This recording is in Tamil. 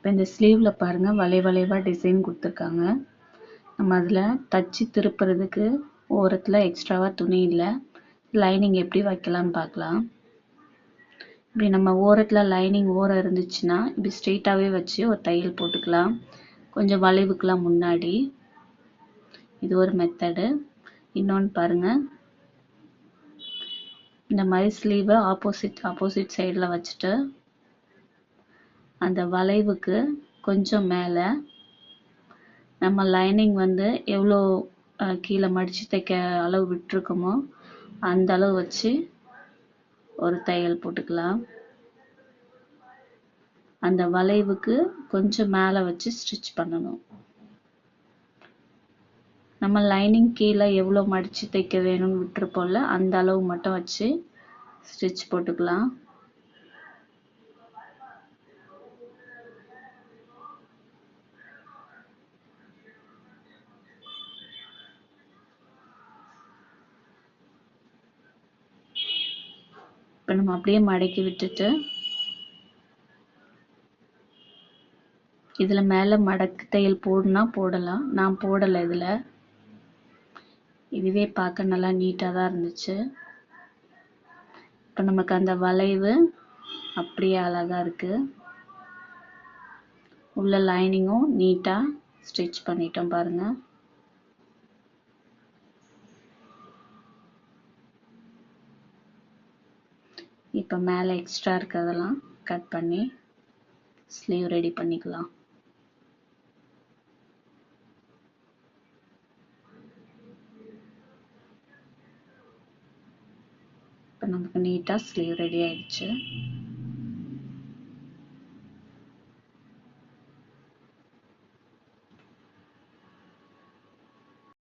இப்போ இந்த ஸ்லீவ்ல பாருங்க வளைவா டிசைன் கொடுத்துருக்காங்க. நம்ம அதில் தச்சு திருப்புறதுக்கு ஓரத்தில் எக்ஸ்ட்ராவாக துணி இல்லை. லைனிங் எப்படி வைக்கலாம்னு பார்க்கலாம். இப்படி நம்ம ஓரத்தில் லைனிங் ஓரம் இருந்துச்சுன்னா இப்படி ஸ்ட்ரெயிட்டாகவே வச்சு ஒரு தையல் போட்டுக்கலாம். கொஞ்சம் வளைவுக்கெலாம் முன்னாடி. இது ஒரு மெத்தடு. இன்னொன்று பாருங்க, இந்த மாதிரி ஸ்லீவை ஆப்போசிட் சைடில் வச்சுட்டு அந்த வளைவுக்கு கொஞ்சம் மேலே நம்ம லைனிங் வந்து எவ்வளோ கீழே மடித்து தைக்க அளவு விட்டுருக்கோமோ அந்த அளவு வச்சு ஒரு தையல் போட்டுக்கலாம். அந்த வளைவுக்கு கொஞ்சம் மேலே வச்சு ஸ்டிச் பண்ணணும். நம்ம லைனிங் கீழே எவ்வளோ மடித்து தைக்க வேணும்னு விட்டுருப்போம்ல அந்த அளவு மட்டும் வச்சு ஸ்டிச் போட்டுக்கலாம். இப்போ நம்ம அப்படியே மடக்கி விட்டுட்டு இதில் மேலே மடக்கு தையல் போடணும்னா போடலாம். நான் போடலை. இதுவே பார்க்க நல்லா நீட்டாக தான் இருந்துச்சு. இப்போ நமக்கு அந்த வளைவு அப்படியே அழகாக இருக்குது. உள்ள லைனிங்கும் நீட்டாக ஸ்டிச் பண்ணிட்டோம் பாருங்கள். இப்போ மேலே எக்ஸ்ட்ரா இருக்கிறதெல்லாம் கட் பண்ணி ஸ்லீவ் ரெடி பண்ணிக்கலாம். இப்போ நமக்கு நீட்டாக ஸ்லீவ் ரெடி ஆயிடுச்சு.